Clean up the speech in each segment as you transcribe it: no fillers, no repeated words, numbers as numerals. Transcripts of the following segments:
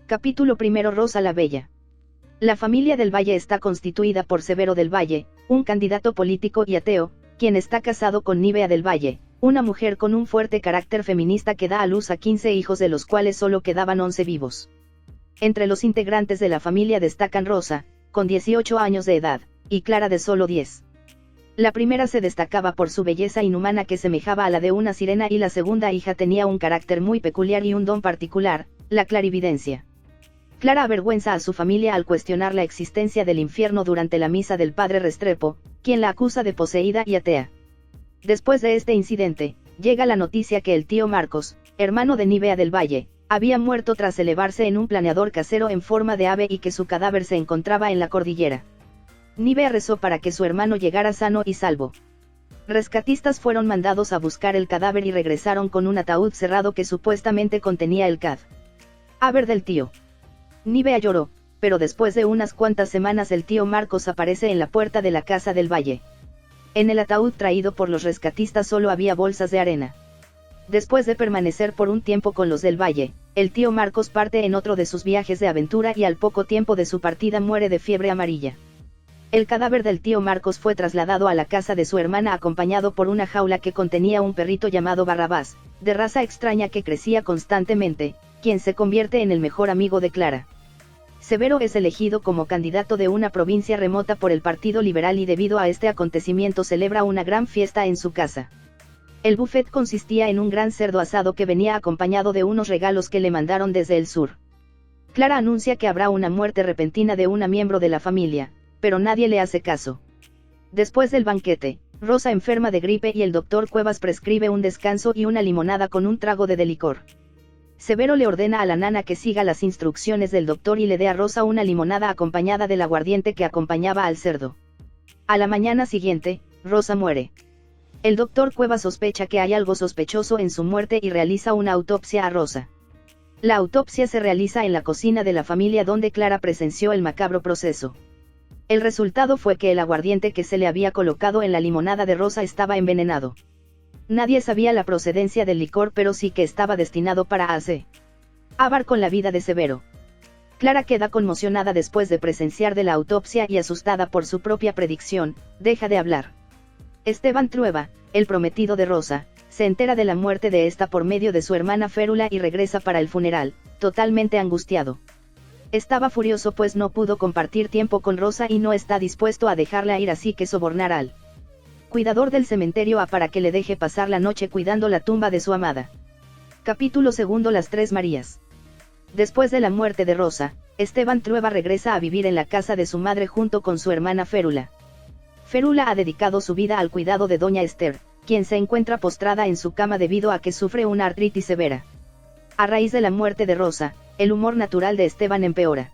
Capítulo primero. Rosa la Bella. La familia del Valle está constituida por Severo del Valle, un candidato político y ateo, quien está casado con Nívea del Valle, una mujer con un fuerte carácter feminista que da a luz a 15 hijos de los cuales solo quedaban 11 vivos. Entre los integrantes de la familia destacan Rosa, con 18 años de edad, y Clara de solo 10. La primera se destacaba por su belleza inhumana que semejaba a la de una sirena y la segunda hija tenía un carácter muy peculiar y un don particular, la clarividencia. Clara avergüenza a su familia al cuestionar la existencia del infierno durante la misa del padre Restrepo, quien la acusa de poseída y atea. Después de este incidente, llega la noticia que el tío Marcos, hermano de Nívea del Valle, había muerto tras elevarse en un planeador casero en forma de ave y que su cadáver se encontraba en la cordillera. Nívea rezó para que su hermano llegara sano y salvo. Rescatistas fueron mandados a buscar el cadáver y regresaron con un ataúd cerrado que supuestamente contenía el cadáver del tío. Nívea lloró, pero después de unas cuantas semanas el tío Marcos aparece en la puerta de la casa del Valle. En el ataúd traído por los rescatistas solo había bolsas de arena. Después de permanecer por un tiempo con los del Valle, el tío Marcos parte en otro de sus viajes de aventura y al poco tiempo de su partida muere de fiebre amarilla. El cadáver del tío Marcos fue trasladado a la casa de su hermana acompañado por una jaula que contenía un perrito llamado Barrabás, de raza extraña que crecía constantemente, quien se convierte en el mejor amigo de Clara. Severo es elegido como candidato de una provincia remota por el Partido Liberal y debido a este acontecimiento celebra una gran fiesta en su casa. El buffet consistía en un gran cerdo asado que venía acompañado de unos regalos que le mandaron desde el sur. Clara anuncia que habrá una muerte repentina de una miembro de la familia, pero nadie le hace caso. Después del banquete, Rosa enferma de gripe y el doctor Cuevas prescribe un descanso y una limonada con un trago de licor. Severo le ordena a la nana que siga las instrucciones del doctor y le dé a Rosa una limonada acompañada del aguardiente que acompañaba al cerdo. A la mañana siguiente, Rosa muere. El doctor Cuevas sospecha que hay algo sospechoso en su muerte y realiza una autopsia a Rosa. La autopsia se realiza en la cocina de la familia donde Clara presenció el macabro proceso. El resultado fue que el aguardiente que se le había colocado en la limonada de Rosa estaba envenenado. Nadie sabía la procedencia del licor pero sí que estaba destinado para acabar con la vida de Severo. Clara queda conmocionada después de presenciar de la autopsia y asustada por su propia predicción, deja de hablar. Esteban Trueba, el prometido de Rosa, se entera de la muerte de esta por medio de su hermana Férula y regresa para el funeral, totalmente angustiado. Estaba furioso pues no pudo compartir tiempo con Rosa y no está dispuesto a dejarla ir así que sobornar al cuidador del cementerio para que le deje pasar la noche cuidando la tumba de su amada. Capítulo segundo. Las Tres Marías. Después de la muerte de Rosa, Esteban Trueba regresa a vivir en la casa de su madre junto con su hermana Férula. Férula ha dedicado su vida al cuidado de doña Esther, quien se encuentra postrada en su cama debido a que sufre una artritis severa. A raíz de la muerte de Rosa, el humor natural de Esteban empeora.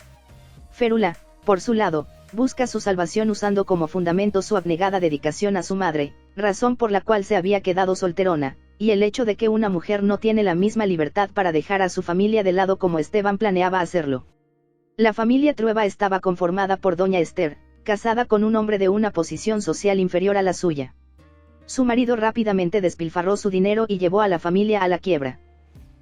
Férula, por su lado, busca su salvación usando como fundamento su abnegada dedicación a su madre, razón por la cual se había quedado solterona, y el hecho de que una mujer no tiene la misma libertad para dejar a su familia de lado como Esteban planeaba hacerlo. La familia Trueba estaba conformada por doña Esther, casada con un hombre de una posición social inferior a la suya. Su marido rápidamente despilfarró su dinero y llevó a la familia a la quiebra.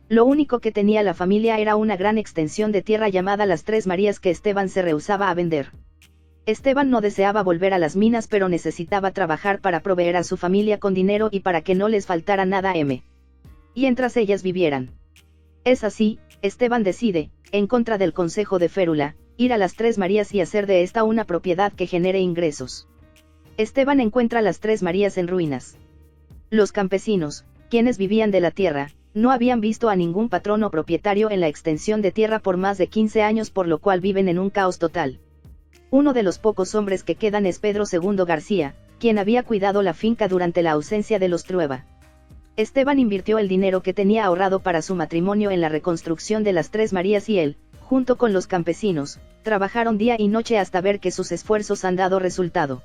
Lo único que tenía la familia era una gran extensión de tierra llamada Las Tres Marías que Esteban se rehusaba a vender. Esteban no deseaba volver a las minas pero necesitaba trabajar para proveer a su familia con dinero y para que no les faltara nada mientras ellas vivieran. Es así, Esteban decide, en contra del consejo de Férula, ir a Las Tres Marías y hacer de esta una propiedad que genere ingresos. Esteban encuentra Las Tres Marías en ruinas. Los campesinos, quienes vivían de la tierra, no habían visto a ningún patrón o propietario en la extensión de tierra por más de 15 años por lo cual viven en un caos total. Uno de los pocos hombres que quedan es Pedro II García, quien había cuidado la finca durante la ausencia de los Trueba. Esteban invirtió el dinero que tenía ahorrado para su matrimonio en la reconstrucción de Las Tres Marías y él, junto con los campesinos, trabajaron día y noche hasta ver que sus esfuerzos han dado resultado.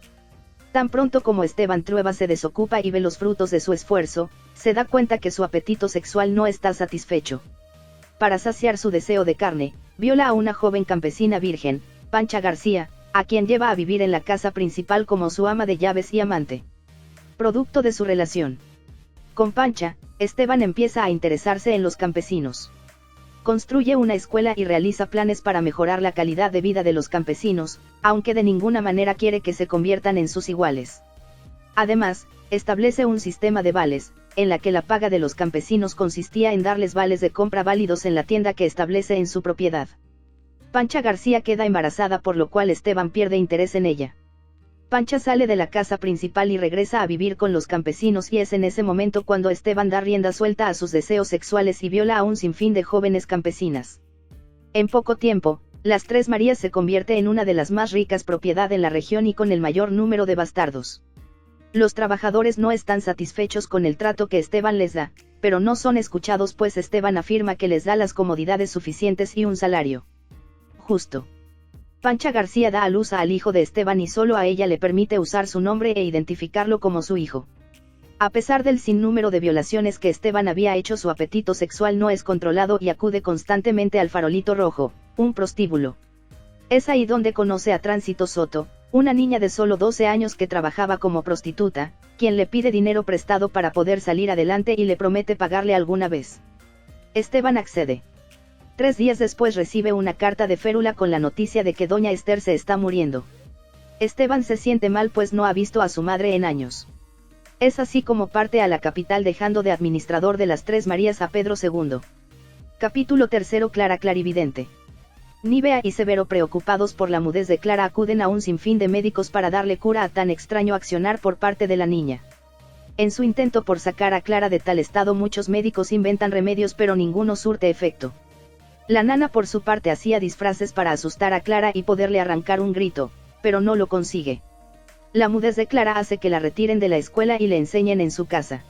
Tan pronto como Esteban Trueba se desocupa y ve los frutos de su esfuerzo, se da cuenta que su apetito sexual no está satisfecho. Para saciar su deseo de carne, viola a una joven campesina virgen, Pancha García, a quien lleva a vivir en la casa principal como su ama de llaves y amante. Producto de su relación con Pancha, Esteban empieza a interesarse en los campesinos. Construye una escuela y realiza planes para mejorar la calidad de vida de los campesinos, aunque de ninguna manera quiere que se conviertan en sus iguales. Además, establece un sistema de vales, en la que la paga de los campesinos consistía en darles vales de compra válidos en la tienda que establece en su propiedad. Pancha García queda embarazada, por lo cual Esteban pierde interés en ella. Pancha sale de la casa principal y regresa a vivir con los campesinos, y es en ese momento cuando Esteban da rienda suelta a sus deseos sexuales y viola a un sinfín de jóvenes campesinas. En poco tiempo, Las Tres Marías se convierte en una de las más ricas propiedades en la región y con el mayor número de bastardos. Los trabajadores no están satisfechos con el trato que Esteban les da, pero no son escuchados, pues Esteban afirma que les da las comodidades suficientes y un salario justo. Pancha García da a luz al hijo de Esteban y solo a ella le permite usar su nombre e identificarlo como su hijo. A pesar del sinnúmero de violaciones que Esteban había hecho, su apetito sexual no es controlado y acude constantemente al Farolito Rojo, un prostíbulo. Es ahí donde conoce a Tránsito Soto, una niña de solo 12 años que trabajaba como prostituta, quien le pide dinero prestado para poder salir adelante y le promete pagarle alguna vez. Esteban accede. 3 días después recibe una carta de Férula con la noticia de que doña Esther se está muriendo. Esteban se siente mal, pues no ha visto a su madre en años. Es así como parte a la capital, dejando de administrador de las Tres Marías a Pedro II. Capítulo 3. Clara Clarividente. Nívea y Severo, preocupados por la mudez de Clara, acuden a un sinfín de médicos para darle cura a tan extraño accionar por parte de la niña. En su intento por sacar a Clara de tal estado, muchos médicos inventan remedios, pero ninguno surte efecto. La nana, por su parte, hacía disfraces para asustar a Clara y poderle arrancar un grito, pero no lo consigue. La mudez de Clara hace que la retiren de la escuela y le enseñen en su casa.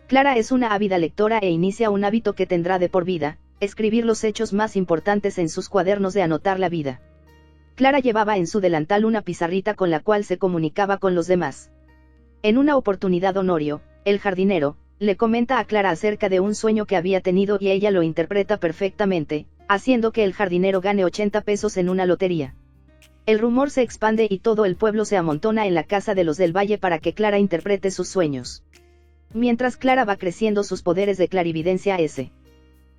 Clara es una ávida lectora e inicia un hábito que tendrá de por vida: escribir los hechos más importantes en sus cuadernos de anotar la vida. Clara llevaba en su delantal una pizarrita con la cual se comunicaba con los demás. En una oportunidad, Honorio, el jardinero, le comenta a Clara acerca de un sueño que había tenido y ella lo interpreta perfectamente, haciendo que el jardinero gane 80 pesos en una lotería. El rumor se expande y todo el pueblo se amontona en la casa de los del Valle para que Clara interprete sus sueños. Mientras Clara va creciendo, sus poderes de clarividencia se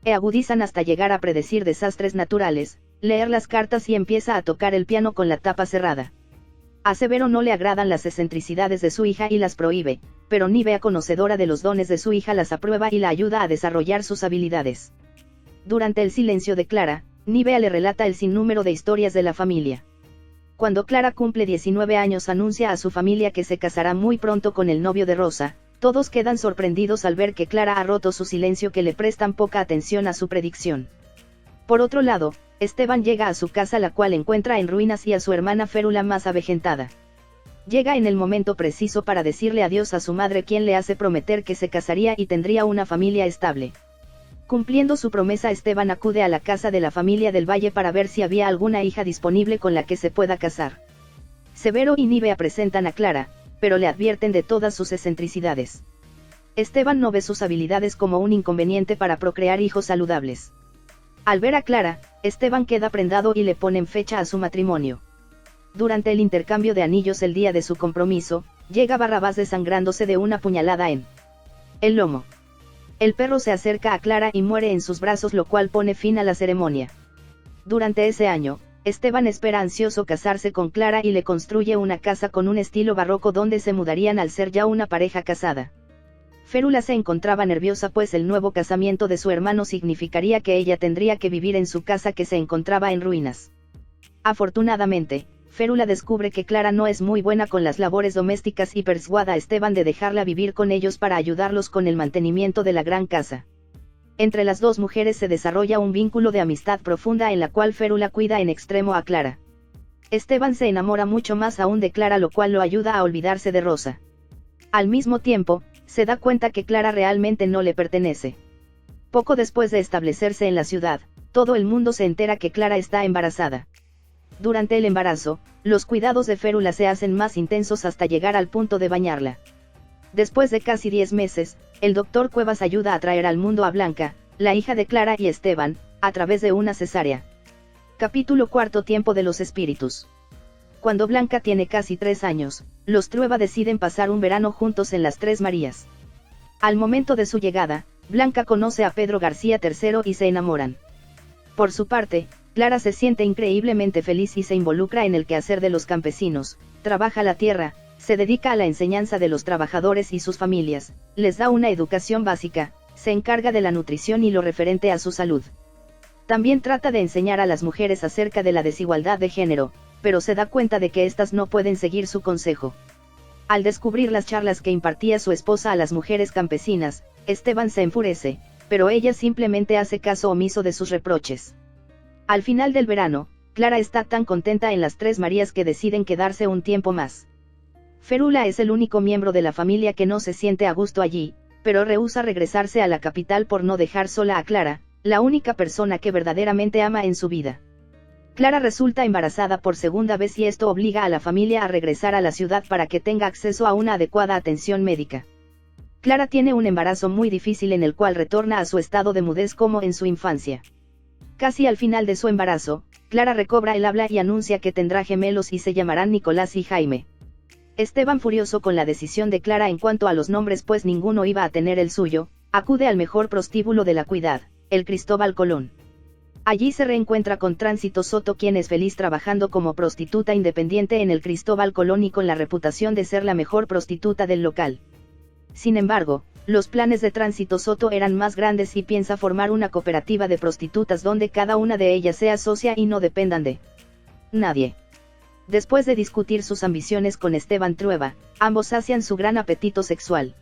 agudizan hasta llegar a predecir desastres naturales, leer las cartas y empieza a tocar el piano con la tapa cerrada. A Severo no le agradan las excentricidades de su hija y las prohíbe, pero Nívea, conocedora de los dones de su hija, las aprueba y la ayuda a desarrollar sus habilidades. Durante el silencio de Clara, Nívea le relata el sinnúmero de historias de la familia. Cuando Clara cumple 19 años, anuncia a su familia que se casará muy pronto con el novio de Rosa. Todos quedan sorprendidos al ver que Clara ha roto su silencio, que le prestan poca atención a su predicción. Por otro lado, Esteban llega a su casa, la cual encuentra en ruinas, y a su hermana Férula más avejentada. Llega en el momento preciso para decirle adiós a su madre, quien le hace prometer que se casaría y tendría una familia estable. Cumpliendo su promesa, Esteban acude a la casa de la familia del Valle para ver si había alguna hija disponible con la que se pueda casar. Severo y Nívea presentan a Clara, pero le advierten de todas sus excentricidades. Esteban no ve sus habilidades como un inconveniente para procrear hijos saludables. Al ver a Clara, Esteban queda prendado y le ponen fecha a su matrimonio. Durante el intercambio de anillos el día de su compromiso, llega Barrabás desangrándose de una puñalada en el lomo. El perro se acerca a Clara y muere en sus brazos, lo cual pone fin a la ceremonia. Durante ese año, Esteban espera ansioso casarse con Clara y le construye una casa con un estilo barroco donde se mudarían al ser ya una pareja casada. Férula se encontraba nerviosa, pues el nuevo casamiento de su hermano significaría que ella tendría que vivir en su casa, que se encontraba en ruinas. Afortunadamente, Férula descubre que Clara no es muy buena con las labores domésticas y persuade a Esteban de dejarla vivir con ellos para ayudarlos con el mantenimiento de la gran casa. Entre las dos mujeres se desarrolla un vínculo de amistad profunda, en la cual Férula cuida en extremo a Clara. Esteban se enamora mucho más aún de Clara, lo cual lo ayuda a olvidarse de Rosa. Al mismo tiempo, se da cuenta que Clara realmente no le pertenece. Poco después de establecerse en la ciudad, todo el mundo se entera que Clara está embarazada. Durante el embarazo, los cuidados de Férula se hacen más intensos hasta llegar al punto de bañarla. Después de casi 10 meses, el doctor Cuevas ayuda a traer al mundo a Blanca, la hija de Clara y Esteban, a través de una cesárea. Capítulo 4. Tiempo de los espíritus. Cuando Blanca tiene casi 3 años, los Trueba deciden pasar un verano juntos en las Tres Marías. Al momento de su llegada, Blanca conoce a Pedro García III y se enamoran. Por su parte, Clara se siente increíblemente feliz y se involucra en el quehacer de los campesinos, trabaja la tierra, se dedica a la enseñanza de los trabajadores y sus familias, les da una educación básica, se encarga de la nutrición y lo referente a su salud. También trata de enseñar a las mujeres acerca de la desigualdad de género, pero se da cuenta de que éstas no pueden seguir su consejo. Al descubrir las charlas que impartía su esposa a las mujeres campesinas, Esteban se enfurece, pero ella simplemente hace caso omiso de sus reproches. Al final del verano, Clara está tan contenta en las Tres Marías que deciden quedarse un tiempo más. Férula es el único miembro de la familia que no se siente a gusto allí, pero rehúsa regresarse a la capital por no dejar sola a Clara, la única persona que verdaderamente ama en su vida. Clara resulta embarazada por segunda vez y esto obliga a la familia a regresar a la ciudad para que tenga acceso a una adecuada atención médica. Clara tiene un embarazo muy difícil en el cual retorna a su estado de mudez como en su infancia. Casi al final de su embarazo, Clara recobra el habla y anuncia que tendrá gemelos y se llamarán Nicolás y Jaime. Esteban, furioso con la decisión de Clara en cuanto a los nombres pues ninguno iba a tener el suyo, acude al mejor prostíbulo de la ciudad, el Cristóbal Colón. Allí se reencuentra con Tránsito Soto, quien es feliz trabajando como prostituta independiente en el Cristóbal Colón y con la reputación de ser la mejor prostituta del local. Sin embargo, los planes de Tránsito Soto eran más grandes y piensa formar una cooperativa de prostitutas donde cada una de ellas sea socia y no dependan de nadie. Después de discutir sus ambiciones con Esteban Trueba, ambos sacian su gran apetito sexual.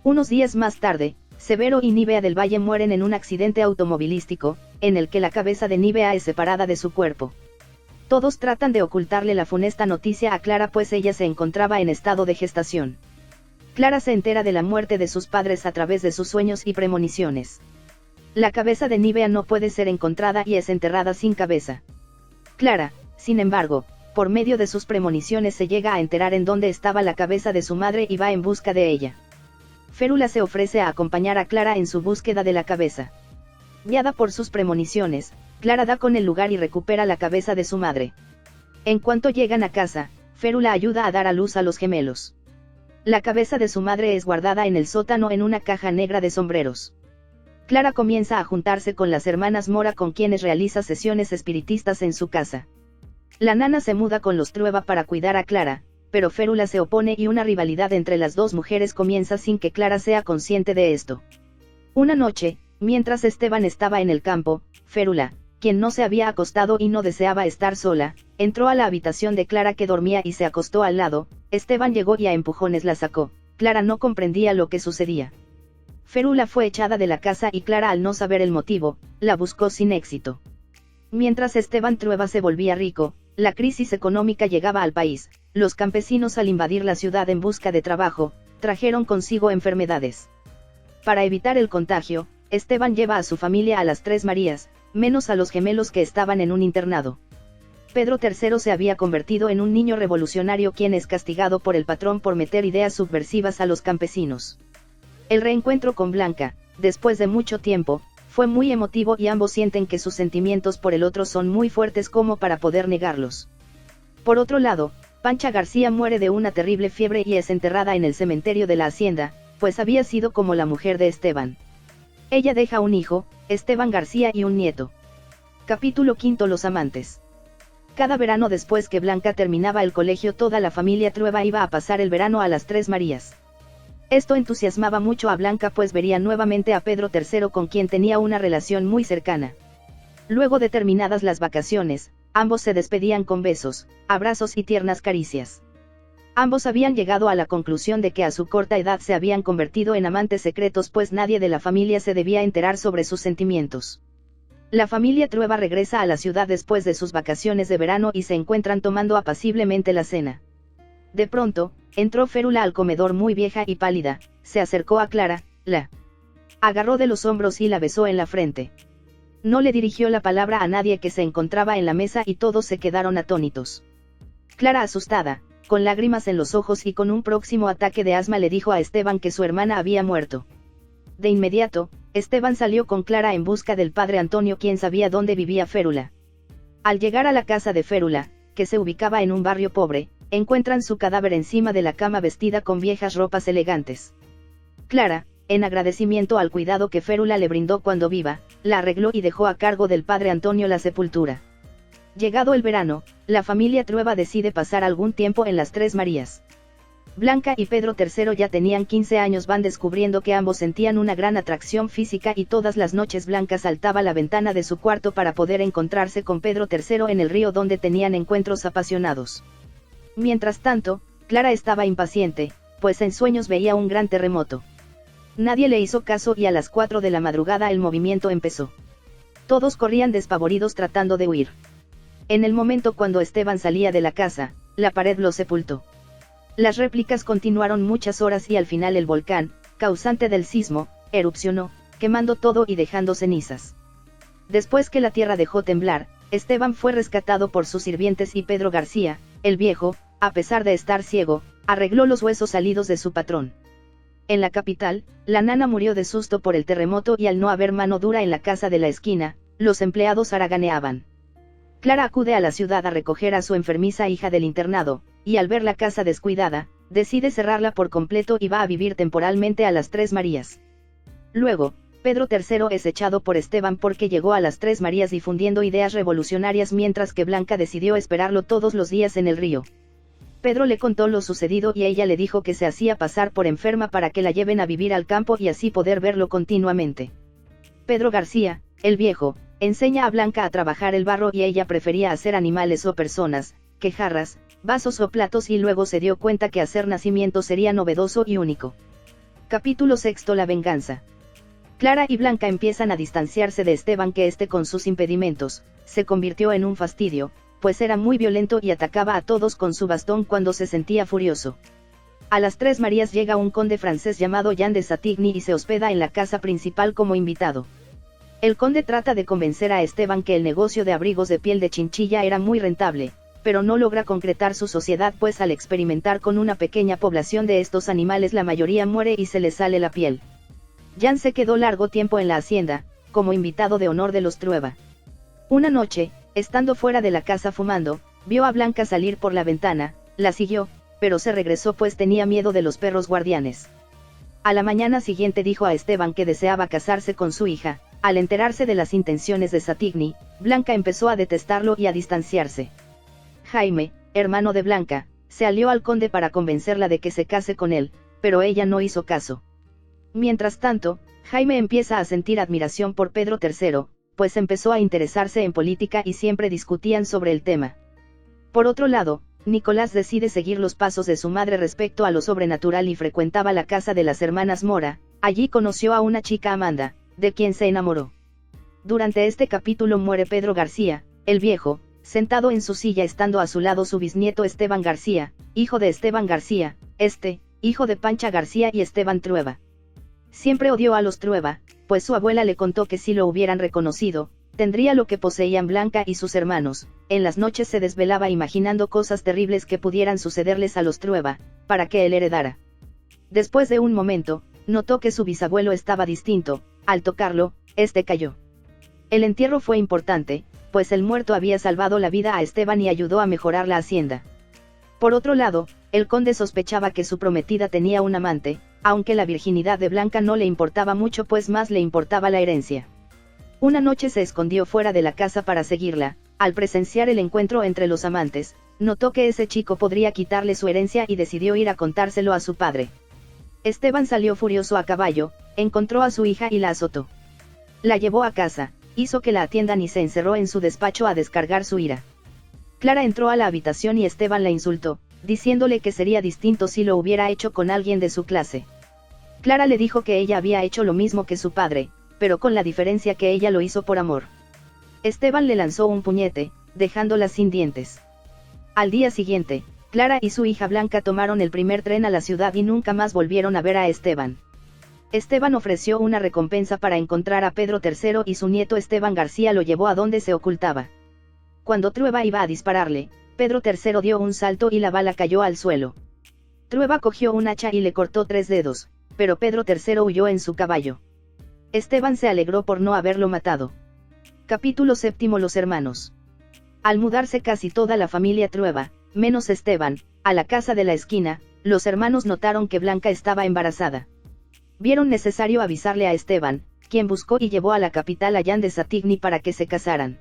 Unos días más tarde, Severo y Nívea del Valle mueren en un accidente automovilístico, en el que la cabeza de Nívea es separada de su cuerpo. Todos tratan de ocultarle la funesta noticia a Clara pues ella se encontraba en estado de gestación. Clara se entera de la muerte de sus padres a través de sus sueños y premoniciones. La cabeza de Nívea no puede ser encontrada y es enterrada sin cabeza. Clara, sin embargo, por medio de sus premoniciones se llega a enterar en dónde estaba la cabeza de su madre y va en busca de ella. Férula se ofrece a acompañar a Clara en su búsqueda de la cabeza. Guiada por sus premoniciones, Clara da con el lugar y recupera la cabeza de su madre. En cuanto llegan a casa, Férula ayuda a dar a luz a los gemelos. La cabeza de su madre es guardada en el sótano en una caja negra de sombreros. Clara comienza a juntarse con las hermanas Mora con quienes realiza sesiones espiritistas en su casa. La nana se muda con los Trueba para cuidar a Clara, pero Férula se opone y una rivalidad entre las dos mujeres comienza sin que Clara sea consciente de esto. Una noche, mientras Esteban estaba en el campo, Férula, quien no se había acostado y no deseaba estar sola, entró a la habitación de Clara que dormía y se acostó al lado. Esteban llegó y a empujones la sacó. Clara no comprendía lo que sucedía. Férula fue echada de la casa y Clara, al no saber el motivo, la buscó sin éxito. Mientras Esteban Trueba se volvía rico, la crisis económica llegaba al país. Los campesinos, al invadir la ciudad en busca de trabajo, trajeron consigo enfermedades. Para evitar el contagio, Esteban lleva a su familia a las Tres Marías, menos a los gemelos que estaban en un internado. Pedro III se había convertido en un niño revolucionario quien es castigado por el patrón por meter ideas subversivas a los campesinos. El reencuentro con Blanca, después de mucho tiempo, fue muy emotivo y ambos sienten que sus sentimientos por el otro son muy fuertes como para poder negarlos. Por otro lado, Pancha García muere de una terrible fiebre y es enterrada en el cementerio de la hacienda, pues había sido como la mujer de Esteban. Ella deja un hijo, Esteban García, y un nieto. Capítulo 5. Los amantes. Cada verano después que Blanca terminaba el colegio, toda la familia Trueba iba a pasar el verano a las Tres Marías. Esto entusiasmaba mucho a Blanca pues vería nuevamente a Pedro III con quien tenía una relación muy cercana. Luego de terminadas las vacaciones, ambos se despedían con besos, abrazos y tiernas caricias. Ambos habían llegado a la conclusión de que a su corta edad se habían convertido en amantes secretos pues nadie de la familia se debía enterar sobre sus sentimientos. La familia Trueba regresa a la ciudad después de sus vacaciones de verano y se encuentran tomando apaciblemente la cena. De pronto, entró Férula al comedor muy vieja y pálida, se acercó a Clara, la agarró de los hombros y la besó en la frente. No le dirigió la palabra a nadie que se encontraba en la mesa y todos se quedaron atónitos. Clara, asustada, con lágrimas en los ojos y con un próximo ataque de asma, le dijo a Esteban que su hermana había muerto. De inmediato, Esteban salió con Clara en busca del padre Antonio, quien sabía dónde vivía Férula. Al llegar a la casa de Férula, que se ubicaba en un barrio pobre, encuentran su cadáver encima de la cama vestida con viejas ropas elegantes. Clara, en agradecimiento al cuidado que Férula le brindó cuando viva, la arregló y dejó a cargo del padre Antonio la sepultura. Llegado el verano, la familia Trueba decide pasar algún tiempo en las Tres Marías. Blanca y Pedro III ya tenían 15 años, van descubriendo que ambos sentían una gran atracción física y todas las noches Blanca saltaba a la ventana de su cuarto para poder encontrarse con Pedro III en el río donde tenían encuentros apasionados. Mientras tanto, Clara estaba impaciente, pues en sueños veía un gran terremoto. Nadie le hizo caso y a las 4 de la madrugada el movimiento empezó. Todos corrían despavoridos tratando de huir. En el momento cuando Esteban salía de la casa, la pared lo sepultó. Las réplicas continuaron muchas horas y al final el volcán, causante del sismo, erupcionó, quemando todo y dejando cenizas. Después que la tierra dejó temblar, Esteban fue rescatado por sus sirvientes y Pedro García, el viejo, a pesar de estar ciego, arregló los huesos salidos de su patrón. En la capital, la nana murió de susto por el terremoto y al no haber mano dura en la casa de la esquina, los empleados haraganeaban. Clara acude a la ciudad a recoger a su enfermiza hija del internado, y al ver la casa descuidada, decide cerrarla por completo y va a vivir temporalmente a las Tres Marías. Luego, Pedro III es echado por Esteban porque llegó a las Tres Marías difundiendo ideas revolucionarias mientras que Blanca decidió esperarlo todos los días en el río. Pedro le contó lo sucedido y ella le dijo que se hacía pasar por enferma para que la lleven a vivir al campo y así poder verlo continuamente. Pedro García, el viejo, enseña a Blanca a trabajar el barro y ella prefería hacer animales o personas, que jarras, vasos o platos y luego se dio cuenta que hacer nacimientos sería novedoso y único. Capítulo 6. La venganza. Clara y Blanca empiezan a distanciarse de Esteban que con sus impedimentos, se convirtió en un fastidio, pues era muy violento y atacaba a todos con su bastón cuando se sentía furioso. A las Tres Marías llega un conde francés llamado Jean de Satigny y se hospeda en la casa principal como invitado. El conde trata de convencer a Esteban que el negocio de abrigos de piel de chinchilla era muy rentable, pero no logra concretar su sociedad pues al experimentar con una pequeña población de estos animales la mayoría muere y se les sale la piel. Jean se quedó largo tiempo en la hacienda, como invitado de honor de los Trueba. Una noche, estando fuera de la casa fumando, vio a Blanca salir por la ventana, la siguió, pero se regresó pues tenía miedo de los perros guardianes. A la mañana siguiente dijo a Esteban que deseaba casarse con su hija. Al enterarse de las intenciones de Satigny, Blanca empezó a detestarlo y a distanciarse. Jaime, hermano de Blanca, se alió al conde para convencerla de que se case con él, pero ella no hizo caso. Mientras tanto, Jaime empieza a sentir admiración por Pedro III, pues empezó a interesarse en política y siempre discutían sobre el tema. Por otro lado, Nicolás decide seguir los pasos de su madre respecto a lo sobrenatural y frecuentaba la casa de las hermanas Mora. Allí conoció a una chica Amanda, de quien se enamoró. Durante este capítulo muere Pedro García, el viejo, sentado en su silla estando a su lado su bisnieto Esteban García, hijo de Esteban García, hijo de Pancha García y Esteban Trueba. Siempre odió a los Trueba, pues su abuela le contó que si lo hubieran reconocido, tendría lo que poseían Blanca y sus hermanos. En las noches se desvelaba imaginando cosas terribles que pudieran sucederles a los Trueba, para que él heredara. Después de un momento, notó que su bisabuelo estaba distinto. Al tocarlo, cayó. El entierro fue importante, pues el muerto había salvado la vida a Esteban y ayudó a mejorar la hacienda. Por otro lado, el conde sospechaba que su prometida tenía un amante, aunque la virginidad de Blanca no le importaba mucho pues más le importaba la herencia. Una noche se escondió fuera de la casa para seguirla. Al presenciar el encuentro entre los amantes, notó que ese chico podría quitarle su herencia y decidió ir a contárselo a su padre. Esteban salió furioso a caballo, encontró a su hija y la azotó. La llevó a casa, hizo que la atiendan y se encerró en su despacho a descargar su ira. Clara entró a la habitación y Esteban la insultó, diciéndole que sería distinto si lo hubiera hecho con alguien de su clase. Clara le dijo que ella había hecho lo mismo que su padre, pero con la diferencia que ella lo hizo por amor. Esteban le lanzó un puñete, dejándola sin dientes. Al día siguiente, Clara y su hija Blanca tomaron el primer tren a la ciudad y nunca más volvieron a ver a Esteban. Esteban ofreció una recompensa para encontrar a Pedro III y su nieto Esteban García lo llevó a donde se ocultaba. Cuando Trueba iba a dispararle, Pedro III dio un salto y la bala cayó al suelo. Trueba cogió un hacha y le cortó 3 dedos, pero Pedro III huyó en su caballo. Esteban se alegró por no haberlo matado. Capítulo 7. Los hermanos. Al mudarse casi toda la familia Trueba, menos Esteban, a la casa de la esquina, los hermanos notaron que Blanca estaba embarazada. Vieron necesario avisarle a Esteban, quien buscó y llevó a la capital a Jan de Satigny para que se casaran.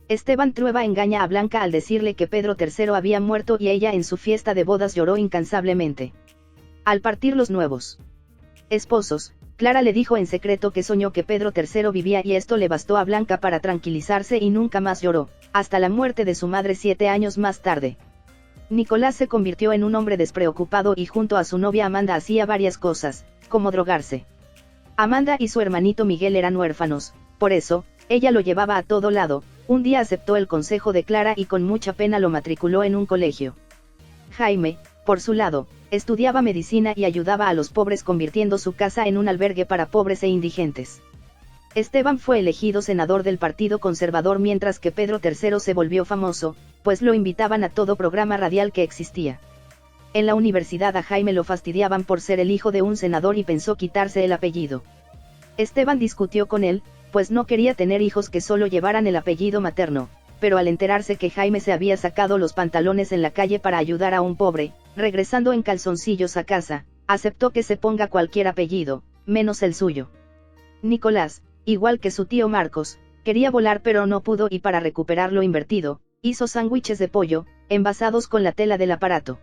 Esteban Trueba engaña a Blanca al decirle que Pedro III había muerto y ella en su fiesta de bodas lloró incansablemente. Al partir los nuevos esposos, Clara le dijo en secreto que soñó que Pedro III vivía y esto le bastó a Blanca para tranquilizarse y nunca más lloró, hasta la muerte de su madre 7 años más tarde. Nicolás se convirtió en un hombre despreocupado y junto a su novia Amanda hacía varias cosas, como drogarse. Amanda y su hermanito Miguel eran huérfanos, por eso, ella lo llevaba a todo lado. Un día aceptó el consejo de Clara y con mucha pena lo matriculó en un colegio. Jaime, por su lado, estudiaba medicina y ayudaba a los pobres convirtiendo su casa en un albergue para pobres e indigentes. Esteban fue elegido senador del Partido Conservador mientras que Pedro III se volvió famoso, pues lo invitaban a todo programa radial que existía. En la universidad a Jaime lo fastidiaban por ser el hijo de un senador y pensó quitarse el apellido. Esteban discutió con él, pues no quería tener hijos que solo llevaran el apellido materno, pero al enterarse que Jaime se había sacado los pantalones en la calle para ayudar a un pobre, regresando en calzoncillos a casa, aceptó que se ponga cualquier apellido, menos el suyo. Nicolás, igual que su tío Marcos, quería volar pero no pudo y para recuperar lo invertido, hizo sándwiches de pollo, envasados con la tela del aparato.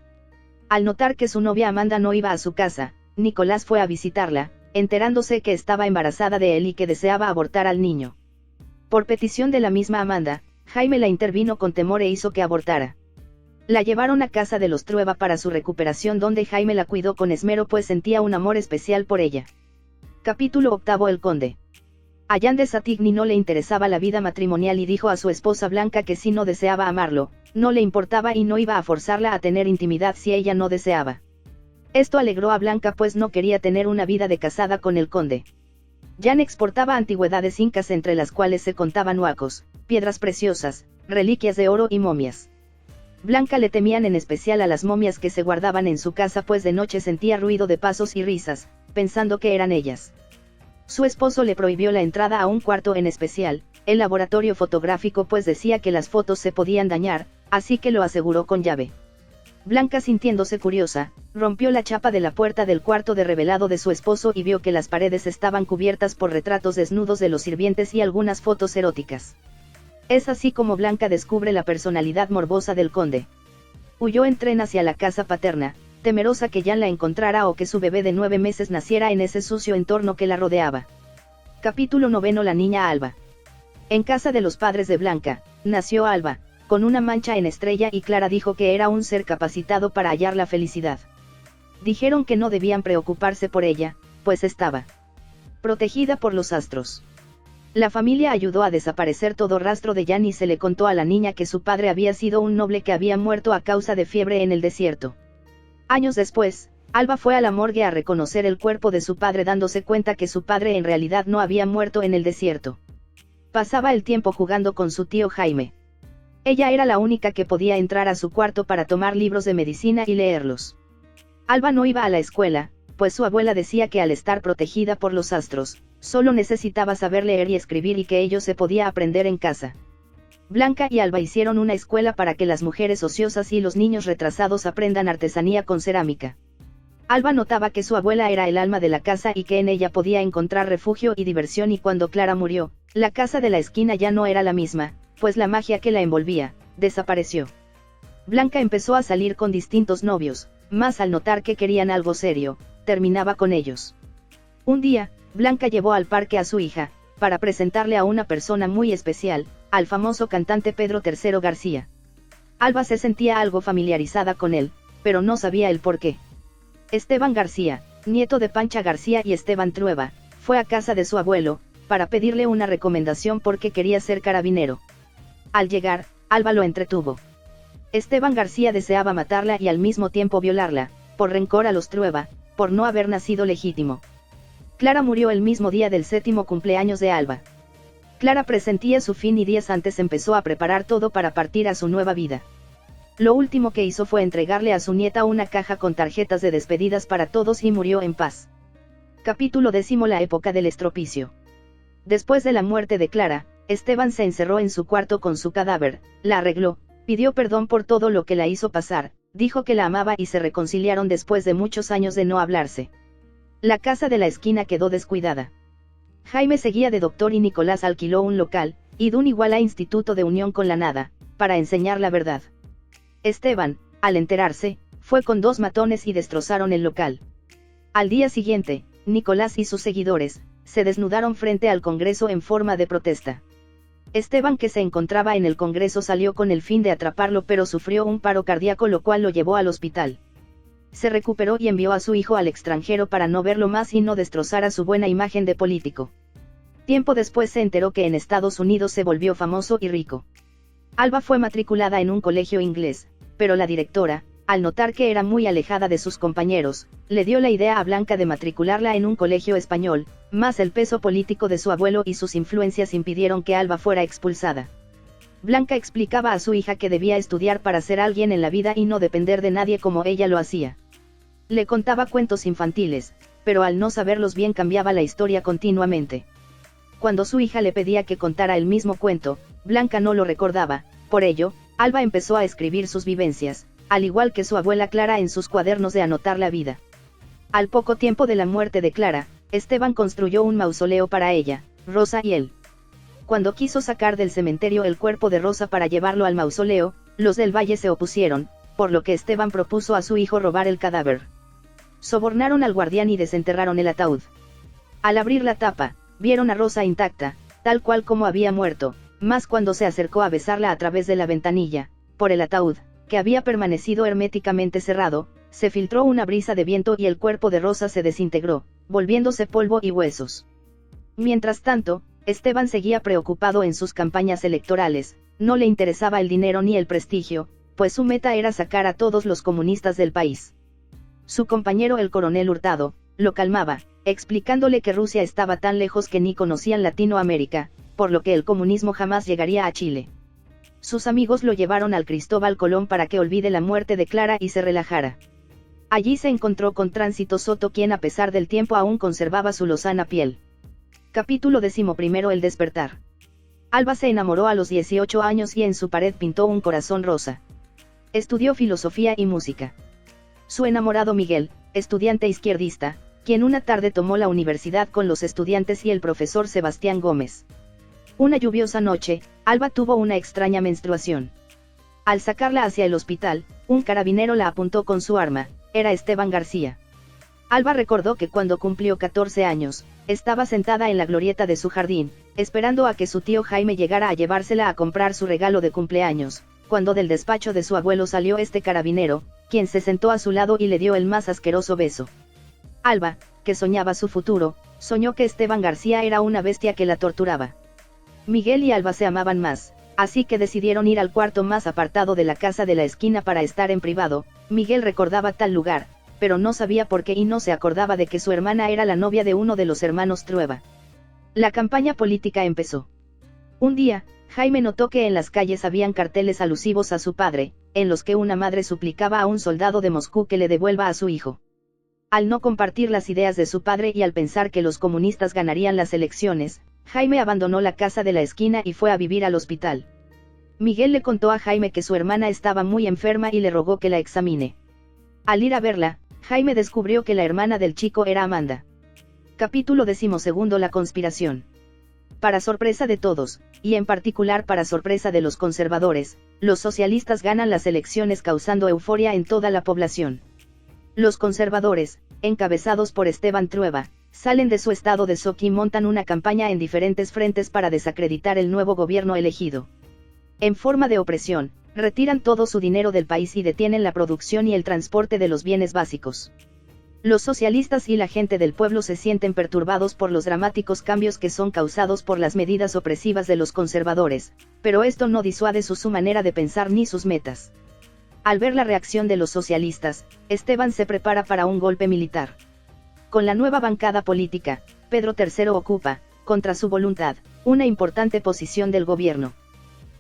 Al notar que su novia Amanda no iba a su casa, Nicolás fue a visitarla, enterándose que estaba embarazada de él y que deseaba abortar al niño. Por petición de la misma Amanda, Jaime la intervino con temor e hizo que abortara. La llevaron a casa de los Trueba para su recuperación donde Jaime la cuidó con esmero pues sentía un amor especial por ella. Capítulo 8. El conde. A Jan de Satigny no le interesaba la vida matrimonial y dijo a su esposa Blanca que si no deseaba amarlo, no le importaba y no iba a forzarla a tener intimidad si ella no deseaba. Esto alegró a Blanca pues no quería tener una vida de casada con el conde. Jan exportaba antigüedades incas entre las cuales se contaban huacos, piedras preciosas, reliquias de oro y momias. Blanca le temían en especial a las momias que se guardaban en su casa pues de noche sentía ruido de pasos y risas, pensando que eran ellas. Su esposo le prohibió la entrada a un cuarto en especial, el laboratorio fotográfico pues decía que las fotos se podían dañar, así que lo aseguró con llave. Blanca sintiéndose curiosa, rompió la chapa de la puerta del cuarto de revelado de su esposo y vio que las paredes estaban cubiertas por retratos desnudos de los sirvientes y algunas fotos eróticas. Es así como Blanca descubre la personalidad morbosa del conde. Huyó en tren hacia la casa paterna, temerosa que Jan la encontrara o que su bebé de 9 meses naciera en ese sucio entorno que la rodeaba. Capítulo 9. La niña Alba. En casa de los padres de Blanca, nació Alba, con una mancha en estrella y Clara dijo que era un ser capacitado para hallar la felicidad. Dijeron que no debían preocuparse por ella, pues estaba protegida por los astros. La familia ayudó a desaparecer todo rastro de Jan y se le contó a la niña que su padre había sido un noble que había muerto a causa de fiebre en el desierto. Años después, Alba fue a la morgue a reconocer el cuerpo de su padre dándose cuenta que su padre en realidad no había muerto en el desierto. Pasaba el tiempo jugando con su tío Jaime. Ella era la única que podía entrar a su cuarto para tomar libros de medicina y leerlos. Alba no iba a la escuela, pues su abuela decía que al estar protegida por los astros, solo necesitaba saber leer y escribir y que ello se podía aprender en casa. Blanca y Alba hicieron una escuela para que las mujeres ociosas y los niños retrasados aprendan artesanía con cerámica. Alba notaba que su abuela era el alma de la casa y que en ella podía encontrar refugio y diversión y cuando Clara murió, la casa de la esquina ya no era la misma, pues la magia que la envolvía, desapareció. Blanca empezó a salir con distintos novios, mas al notar que querían algo serio, terminaba con ellos. Un día, Blanca llevó al parque a su hija, para presentarle a una persona muy especial, al famoso cantante Pedro III García. Alba se sentía algo familiarizada con él, pero no sabía el por qué. Esteban García, nieto de Pancha García y Esteban Trueba, fue a casa de su abuelo, para pedirle una recomendación porque quería ser carabinero. Al llegar, Alba lo entretuvo. Esteban García deseaba matarla y al mismo tiempo violarla, por rencor a los Trueba, por no haber nacido legítimo. Clara murió el mismo día del 7º cumpleaños de Alba. Clara presentía su fin y días antes empezó a preparar todo para partir a su nueva vida. Lo último que hizo fue entregarle a su nieta una caja con tarjetas de despedidas para todos y murió en paz. Capítulo 10. La época del estropicio. Después de la muerte de Clara, Esteban se encerró en su cuarto con su cadáver, la arregló, pidió perdón por todo lo que la hizo pasar, dijo que la amaba y se reconciliaron después de muchos años de no hablarse. La casa de la esquina quedó descuidada. Jaime seguía de doctor y Nicolás alquiló un local, idún igual a Instituto de Unión con la nada, para enseñar la verdad. Esteban, al enterarse, fue con 2 matones y destrozaron el local. Al día siguiente, Nicolás y sus seguidores, se desnudaron frente al Congreso en forma de protesta. Esteban, que se encontraba en el Congreso, salió con el fin de atraparlo, pero sufrió un paro cardíaco, lo cual lo llevó al hospital. Se recuperó y envió a su hijo al extranjero para no verlo más y no destrozara su buena imagen de político. Tiempo después se enteró que en Estados Unidos se volvió famoso y rico. Alba fue matriculada en un colegio inglés, pero la directora, al notar que era muy alejada de sus compañeros, le dio la idea a Blanca de matricularla en un colegio español, mas el peso político de su abuelo y sus influencias impidieron que Alba fuera expulsada. Blanca explicaba a su hija que debía estudiar para ser alguien en la vida y no depender de nadie como ella lo hacía. Le contaba cuentos infantiles, pero al no saberlos bien cambiaba la historia continuamente. Cuando su hija le pedía que contara el mismo cuento, Blanca no lo recordaba, por ello, Alba empezó a escribir sus vivencias, al igual que su abuela Clara en sus cuadernos de anotar la vida. Al poco tiempo de la muerte de Clara, Esteban construyó un mausoleo para ella, Rosa y él. Cuando quiso sacar del cementerio el cuerpo de Rosa para llevarlo al mausoleo, los del Valle se opusieron, por lo que Esteban propuso a su hijo robar el cadáver. Sobornaron al guardián y desenterraron el ataúd. Al abrir la tapa, vieron a Rosa intacta, tal cual como había muerto, mas cuando se acercó a besarla a través de la ventanilla, por el ataúd, que había permanecido herméticamente cerrado, se filtró una brisa de viento y el cuerpo de Rosa se desintegró, volviéndose polvo y huesos. Mientras tanto, Esteban seguía preocupado en sus campañas electorales, no le interesaba el dinero ni el prestigio, pues su meta era sacar a todos los comunistas del país. Su compañero el coronel Hurtado, lo calmaba, explicándole que Rusia estaba tan lejos que ni conocían Latinoamérica, por lo que el comunismo jamás llegaría a Chile. Sus amigos lo llevaron al Cristóbal Colón para que olvide la muerte de Clara y se relajara. Allí se encontró con Tránsito Soto, quien a pesar del tiempo aún conservaba su lozana piel. Capítulo 11: El despertar. Alba se enamoró a los 18 años y en su pared pintó un corazón rosa. Estudió filosofía y música. Su enamorado Miguel, estudiante izquierdista, quien una tarde tomó la universidad con los estudiantes y el profesor Sebastián Gómez. Una lluviosa noche, Alba tuvo una extraña menstruación. Al sacarla hacia el hospital, un carabinero la apuntó con su arma, era Esteban García. Alba recordó que cuando cumplió 14 años, estaba sentada en la glorieta de su jardín, esperando a que su tío Jaime llegara a llevársela a comprar su regalo de cumpleaños, cuando del despacho de su abuelo salió este carabinero, quien se sentó a su lado y le dio el más asqueroso beso. Alba, que soñaba su futuro, soñó que Esteban García era una bestia que la torturaba. Miguel y Alba se amaban más, así que decidieron ir al cuarto más apartado de la casa de la esquina para estar en privado. Miguel recordaba tal lugar, pero no sabía por qué y no se acordaba de que su hermana era la novia de uno de los hermanos Trueba. La campaña política empezó. Un día, Jaime notó que en las calles habían carteles alusivos a su padre, en los que una madre suplicaba a un soldado de Moscú que le devuelva a su hijo. Al no compartir las ideas de su padre y al pensar que los comunistas ganarían las elecciones, Jaime abandonó la casa de la esquina y fue a vivir al hospital. Miguel le contó a Jaime que su hermana estaba muy enferma y le rogó que la examine. Al ir a verla, Jaime descubrió que la hermana del chico era Amanda. Capítulo 12: La conspiración. Para sorpresa de todos, y en particular para sorpresa de los conservadores, los socialistas ganan las elecciones causando euforia en toda la población. Los conservadores, encabezados por Esteban Trueba, salen de su estado de shock y montan una campaña en diferentes frentes para desacreditar el nuevo gobierno elegido. En forma de opresión, retiran todo su dinero del país y detienen la producción y el transporte de los bienes básicos. Los socialistas y la gente del pueblo se sienten perturbados por los dramáticos cambios que son causados por las medidas opresivas de los conservadores, pero esto no disuade su manera de pensar ni sus metas. Al ver la reacción de los socialistas, Esteban se prepara para un golpe militar. Con la nueva bancada política, Pedro III ocupa, contra su voluntad, una importante posición del gobierno.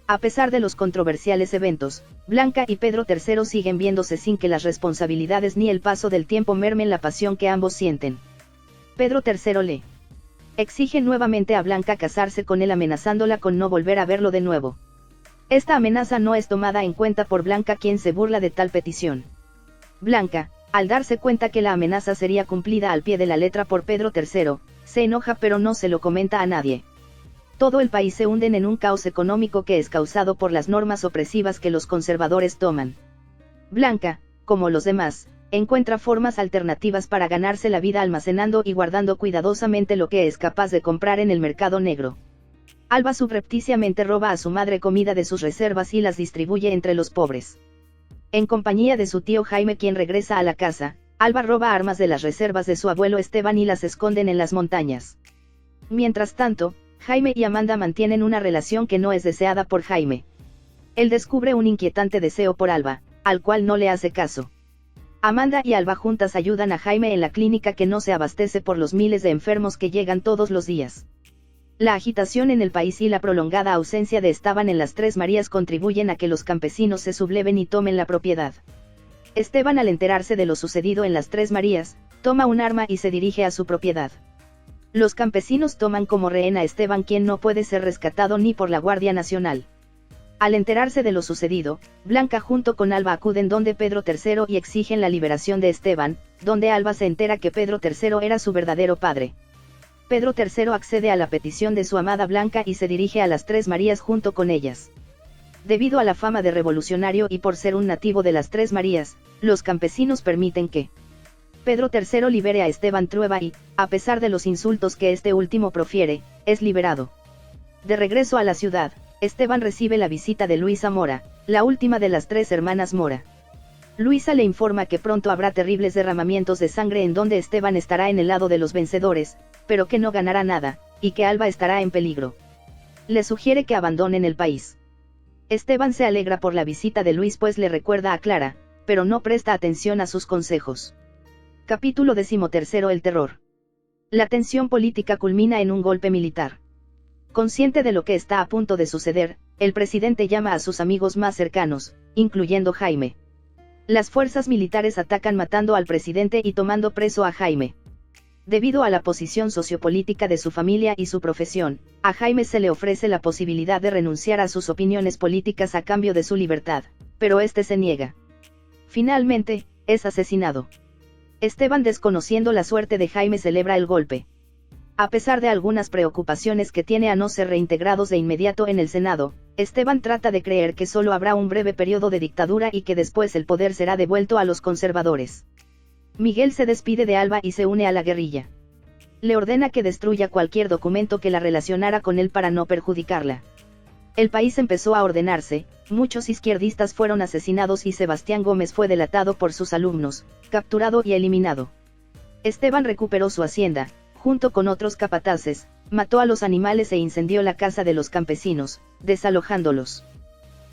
A pesar de los controversiales eventos, Blanca y Pedro III siguen viéndose sin que las responsabilidades ni el paso del tiempo mermen la pasión que ambos sienten. Pedro III le exige nuevamente a Blanca casarse con él, amenazándola con no volver a verlo de nuevo. Esta amenaza no es tomada en cuenta por Blanca, quien se burla de tal petición. Blanca, Al darse cuenta que la amenaza sería cumplida al pie de la letra por Pedro III, se enoja pero no se lo comenta a nadie. Todo el país se hunde en un caos económico que es causado por las normas opresivas que los conservadores toman. Blanca, como los demás, encuentra formas alternativas para ganarse la vida almacenando y guardando cuidadosamente lo que es capaz de comprar en el mercado negro. Alba subrepticiamente roba a su madre comida de sus reservas y las distribuye entre los pobres. En compañía de su tío Jaime, quien regresa a la casa, Alba roba armas de las reservas de su abuelo Esteban y las esconden en las montañas. Mientras tanto, Jaime y Amanda mantienen una relación que no es deseada por Jaime. Él descubre un inquietante deseo por Alba, al cual no le hace caso. Amanda y Alba juntas ayudan a Jaime en la clínica que no se abastece por los miles de enfermos que llegan todos los días. La agitación en el país y la prolongada ausencia de Esteban en las Tres Marías contribuyen a que los campesinos se subleven y tomen la propiedad. Esteban, al enterarse de lo sucedido en las Tres Marías, toma un arma y se dirige a su propiedad. Los campesinos toman como rehén a Esteban, quien no puede ser rescatado ni por la Guardia Nacional. Al enterarse de lo sucedido, Blanca junto con Alba acuden donde Pedro III y exigen la liberación de Esteban, donde Alba se entera que Pedro III era su verdadero padre. Pedro III accede a la petición de su amada Blanca y se dirige a las Tres Marías junto con ellas. Debido a la fama de revolucionario y por ser un nativo de las Tres Marías, los campesinos permiten que Pedro III libere a Esteban Trueba y, a pesar de los insultos que este último profiere, es liberado. De regreso a la ciudad, Esteban recibe la visita de Luisa Mora, la última de las tres hermanas Mora. Luisa le informa que pronto habrá terribles derramamientos de sangre en donde Esteban estará en el lado de los vencedores, pero que no ganará nada, y que Alba estará en peligro. Le sugiere que abandonen el país. Esteban se alegra por la visita de Luis, pues le recuerda a Clara, pero no presta atención a sus consejos. Capítulo 13. El terror. La tensión política culmina en un golpe militar. Consciente de lo que está a punto de suceder, el presidente llama a sus amigos más cercanos, incluyendo Jaime. Las fuerzas militares atacan matando al presidente y tomando preso a Jaime. Debido a la posición sociopolítica de su familia y su profesión, a Jaime se le ofrece la posibilidad de renunciar a sus opiniones políticas a cambio de su libertad, pero este se niega. Finalmente, es asesinado. Esteban, desconociendo la suerte de Jaime, celebra el golpe. A pesar de algunas preocupaciones que tiene a no ser reintegrados de inmediato en el Senado, Esteban trata de creer que solo habrá un breve periodo de dictadura y que después el poder será devuelto a los conservadores. Miguel se despide de Alba y se une a la guerrilla. Le ordena que destruya cualquier documento que la relacionara con él para no perjudicarla. El país empezó a ordenarse, muchos izquierdistas fueron asesinados y Sebastián Gómez fue delatado por sus alumnos, capturado y eliminado. Esteban recuperó su hacienda, junto con otros capataces, mató a los animales e incendió la casa de los campesinos, desalojándolos.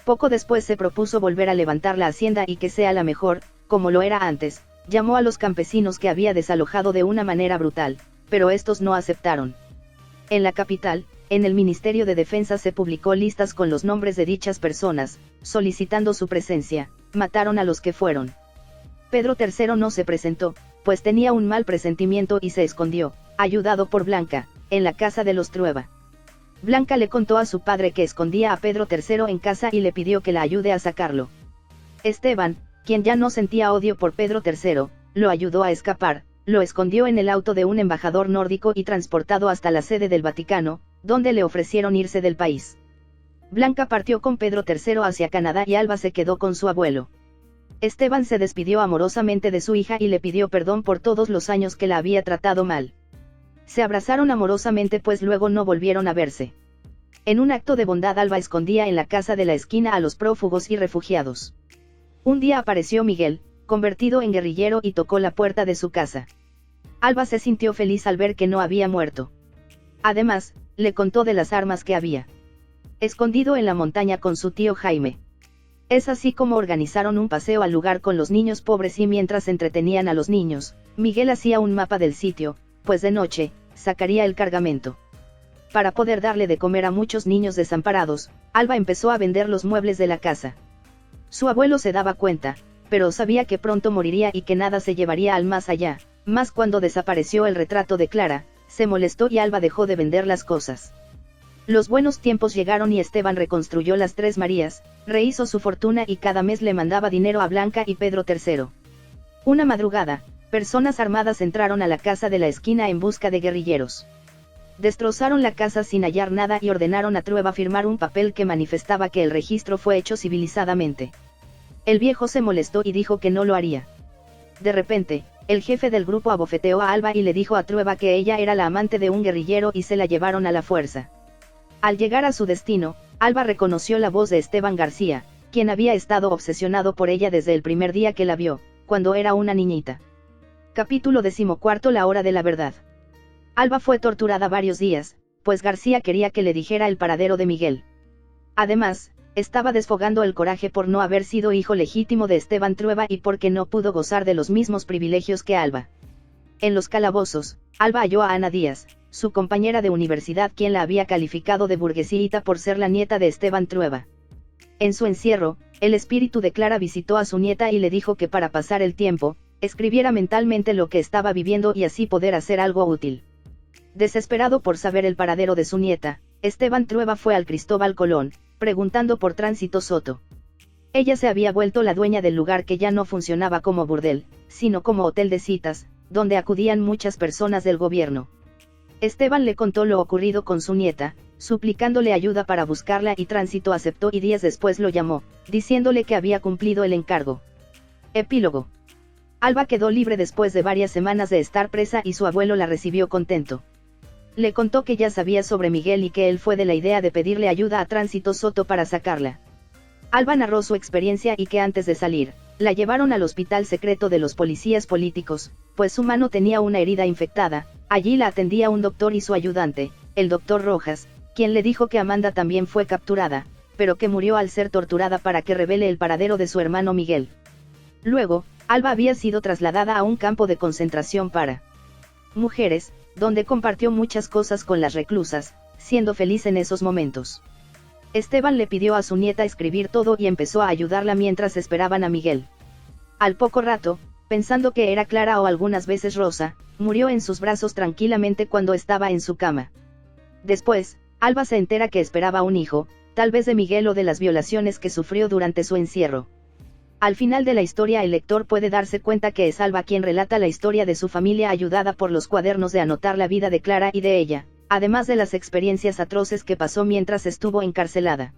Poco después se propuso volver a levantar la hacienda y que sea la mejor, como lo era antes. Llamó a los campesinos que había desalojado de una manera brutal, pero estos no aceptaron. En la capital, en el Ministerio de Defensa se publicó listas con los nombres de dichas personas, solicitando su presencia. Mataron a los que fueron. Pedro III no se presentó, pues tenía un mal presentimiento y se escondió, ayudado por Blanca, en la casa de los Trueba. Blanca le contó a su padre que escondía a Pedro III en casa y le pidió que la ayude a sacarlo. Esteban, quien ya no sentía odio por Pedro III, lo ayudó a escapar, lo escondió en el auto de un embajador nórdico y transportado hasta la sede del Vaticano, donde le ofrecieron irse del país. Blanca partió con Pedro III hacia Canadá y Alba se quedó con su abuelo. Esteban se despidió amorosamente de su hija y le pidió perdón por todos los años que la había tratado mal. Se abrazaron amorosamente, pues luego no volvieron a verse. En un acto de bondad, Alba escondía en la casa de la esquina a los prófugos y refugiados. Un día apareció Miguel, convertido en guerrillero, y tocó la puerta de su casa. Alba se sintió feliz al ver que no había muerto. Además, le contó de las armas que había escondido en la montaña con su tío Jaime. Es así como organizaron un paseo al lugar con los niños pobres y mientras entretenían a los niños, Miguel hacía un mapa del sitio, pues de noche, sacaría el cargamento. Para poder darle de comer a muchos niños desamparados, Alba empezó a vender los muebles de la casa. Su abuelo se daba cuenta, pero sabía que pronto moriría y que nada se llevaría al más allá, más cuando desapareció el retrato de Clara, se molestó y Alba dejó de vender las cosas. Los buenos tiempos llegaron y Esteban reconstruyó las Tres Marías, rehizo su fortuna y cada mes le mandaba dinero a Blanca y Pedro III. Una madrugada, personas armadas entraron a la casa de la esquina en busca de guerrilleros. Destrozaron la casa sin hallar nada y ordenaron a Trueba firmar un papel que manifestaba que el registro fue hecho civilizadamente. El viejo se molestó y dijo que no lo haría. De repente, el jefe del grupo abofeteó a Alba y le dijo a Trueba que ella era la amante de un guerrillero y se la llevaron a la fuerza. Al llegar a su destino, Alba reconoció la voz de Esteban García, quien había estado obsesionado por ella desde el primer día que la vio, cuando era una niñita. Capítulo 14: La hora de la verdad. Alba fue torturada varios días, pues García quería que le dijera el paradero de Miguel. Además, estaba desfogando el coraje por no haber sido hijo legítimo de Esteban Trueba y porque no pudo gozar de los mismos privilegios que Alba. En los calabozos, Alba halló a Ana Díaz, su compañera de universidad, quien la había calificado de burguesita por ser la nieta de Esteban Trueba. En su encierro, el espíritu de Clara visitó a su nieta y le dijo que para pasar el tiempo, escribiera mentalmente lo que estaba viviendo y así poder hacer algo útil. Desesperado por saber el paradero de su nieta, Esteban Trueba fue al Cristóbal Colón, preguntando por Tránsito Soto. Ella se había vuelto la dueña del lugar, que ya no funcionaba como burdel, sino como hotel de citas, donde acudían muchas personas del gobierno. Esteban le contó lo ocurrido con su nieta, suplicándole ayuda para buscarla, y Tránsito aceptó y días después lo llamó, diciéndole que había cumplido el encargo. Epílogo. Alba quedó libre después de varias semanas de estar presa y su abuelo la recibió contento. Le contó que ya sabía sobre Miguel y que él fue de la idea de pedirle ayuda a Tránsito Soto para sacarla. Alba narró su experiencia y que antes de salir, la llevaron al hospital secreto de los policías políticos, pues su mano tenía una herida infectada. Allí la atendía un doctor y su ayudante, el doctor Rojas, quien le dijo que Amanda también fue capturada, pero que murió al ser torturada para que revele el paradero de su hermano Miguel. Luego, Alba había sido trasladada a un campo de concentración para mujeres, donde compartió muchas cosas con las reclusas, siendo feliz en esos momentos. Esteban le pidió a su nieta escribir todo y empezó a ayudarla mientras esperaban a Miguel. Al poco rato, pensando que era Clara o algunas veces Rosa, murió en sus brazos tranquilamente cuando estaba en su cama. Después, Alba se entera que esperaba un hijo, tal vez de Miguel o de las violaciones que sufrió durante su encierro. Al final de la historia, el lector puede darse cuenta que es Alba quien relata la historia de su familia, ayudada por los cuadernos de anotar la vida de Clara y de ella, además de las experiencias atroces que pasó mientras estuvo encarcelada.